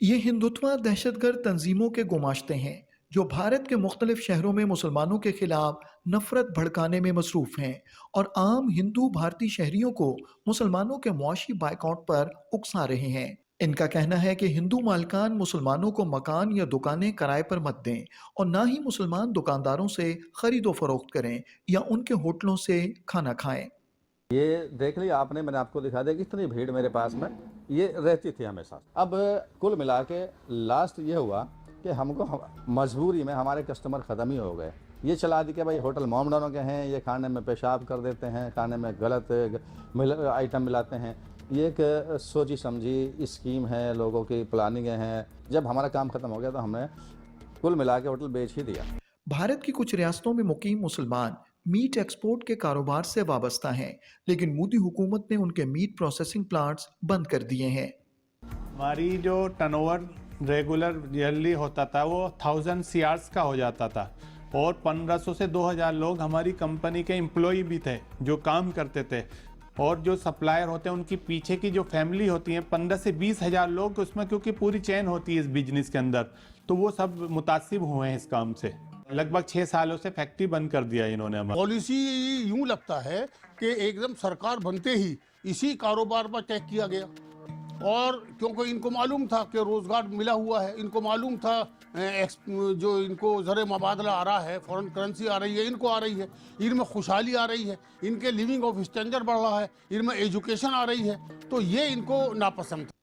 یہ ہندوتوا دہشت گرد تنظیموں کے گماشتے ہیں جو بھارت کے مختلف شہروں میں مسلمانوں کے خلاف نفرت بھڑکانے میں مصروف ہیں اور عام ہندو بھارتی شہریوں کو مسلمانوں کے معاشی بائیکاٹ پر اکسا رہے ہیں۔ ان کا کہنا ہے کہ ہندو مالکان مسلمانوں کو مکان یا دکانیں کرائے پر مت دیں اور نہ ہی مسلمان دکانداروں سے خرید و فروخت کریں یا ان کے ہوٹلوں سے کھانا کھائیں۔ یہ دیکھ لیا آپ نے، میں نے آپ کو دکھا دیا کہ اتنی بھیڑ میرے پاس میں یہ رہتی تھی ہمیشہ۔ اب کل ملا کے لاسٹ یہ ہوا کہ ہم کو مجبوری میں ہمارے کسٹمر ختم ہی ہو گئے۔ یہ چلا دی کہ بھائی ہوٹل مومڈانوں کے ہیں، یہ کھانے میں پیشاب کر دیتے ہیں، کھانے میں غلط آئٹم ملاتے ہیں۔ یہ ایک سوچی سمجھی اسکیم ہے، لوگوں کی پلاننگیں ہیں۔ جب ہمارا کام ختم ہو گیا تو ہم نے کل ملا کے ہوٹل بیچ ہی دیا۔ بھارت کی کچھ ریاستوں میں مقیم مسلمان میٹ ایکسپورٹ کے کاروبار سے وابستہ ہیں، لیکن مودی حکومت نے ان کے میٹ پروسیسنگ پلانٹس بند کر دیے ہیں۔ ہماری جو ٹرن اوور ریگولر ایئرلی ہوتا تھا وہ 1000 CRs کا ہو جاتا تھا، اور 1500 سے 2000 لوگ ہماری کمپنی کے امپلائی بھی تھے جو کام کرتے تھے، اور جو سپلائر ہوتے ہیں ان کی پیچھے کی جو فیملی ہوتی ہیں 15 سے 20 ہزار لوگ اس میں، کیونکہ پوری چین ہوتی ہے اس بزنس کے اندر، تو وہ سب متاثر ہوئے ہیں اس کام سے۔ لگ بھگ 6 سالوں سے فیکٹری بند کر دیا انہوں نے ہمارا۔ پالیسی یوں لگتا ہے کہ ایک دم سرکار بنتے ہی اسی کاروبار پر چیک کیا گیا، اور کیونکہ ان کو معلوم تھا کہ روزگار ملا ہوا ہے، ان کو معلوم تھا جو ان کو زر مبادلہ آ رہا ہے، فورن کرنسی آ رہی ہے، ان کو آ رہی ہے، ان میں خوشحالی آ رہی ہے، ان کے لیونگ آف اسٹینڈرڈ بڑھ رہا ہے، ان میں ایجوکیشن آ رہی ہے، تو یہ ان کو ناپسند تھا۔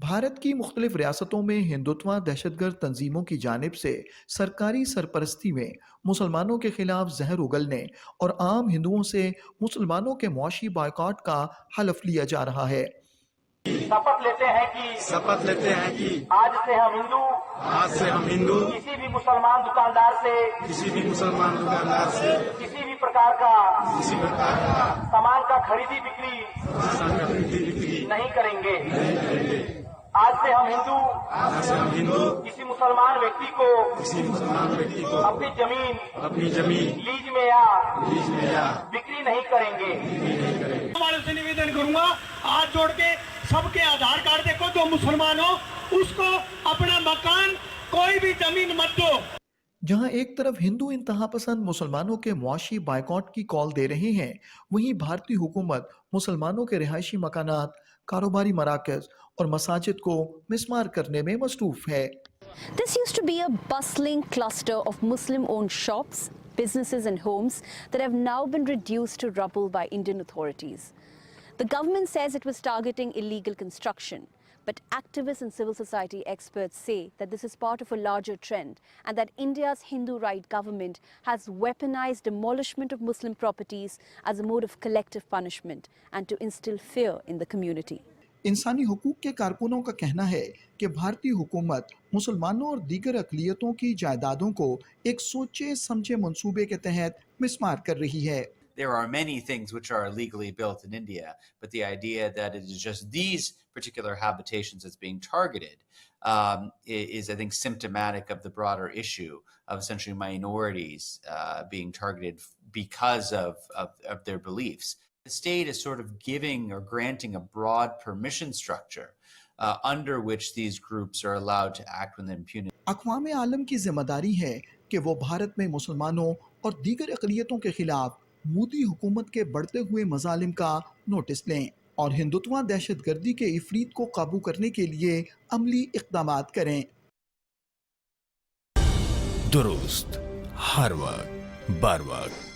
بھارت کی مختلف ریاستوں میں ہندوتوا دہشت گرد تنظیموں کی جانب سے سرکاری سرپرستی میں مسلمانوں کے خلاف زہر اگلنے اور عام ہندوؤں سے مسلمانوں کے معاشی بائیکاٹ کا حلف لیا جا رہا ہے۔ شپت لیتے ہیں کہ آج سے ہم ہندو کسی بھی مسلمان دکاندار سے کسی بھی پرکار کا سامان کا خریدی بکری نہیں کریں گے۔ آج سے ہم ہندو کسی مسلمان ویکتی کو اپنی زمین لیز میں یا بکری نہیں کریں گے۔ ہمارے سے نویدن کروں گا، ہاتھ جوڑ کے سب کے آدھار کارڈ دیکھو، جو مسلمان ہو اس کو اپنا مکان کوئی بھی زمین مت دو۔ جہاں ایک طرف ہندو انتہا پسند مسلمانوں کے معاشی بائیکاٹ کی کال دے رہے ہیں، وہیں بھارتی حکومت مسلمانوں کے رہائشی مکانات، کاروباری مراکز اور مساجد کو مسمار کرنے میں مصروف ہے۔ This used to be a bustling cluster of Muslim-owned shops, businesses and homes that have now been reduced to rubble by Indian authorities. The government says it was targeting illegal construction, but activists and civil society experts say that this is part of a larger trend and that India's Hindu right government has weaponized demolishment of Muslim properties as a mode of collective punishment and to instill fear in the community. انسانی حقوق کے کارکنوں کا کہنا ہے کہ بھارتی حکومت مسلمانوں اور دیگر اقلیتوں کی جائیدادوں کو ایک سوچے سمجھے منصوبے کے تحت مسمار کر رہی ہے۔ There are many things which are illegally built in India, but the idea that it is just these particular habitations that's being targeted is, I think, symptomatic of the broader issue of essentially minorities being targeted because of their beliefs. The state is sort of giving or granting a broad permission structure under which these groups are allowed to act with impunity. اقوام عالم کی ذمہ داری ہے کہ وہ بھارت میں مسلمانوں اور دیگر اقلیتوں کے خلاف مودی حکومت کے بڑھتے ہوئے مظالم کا نوٹس لیں اور ہندوتوا دہشت گردی کے عفریت کو قابو کرنے کے لیے عملی اقدامات کریں۔ درست ہر وقت بر وقت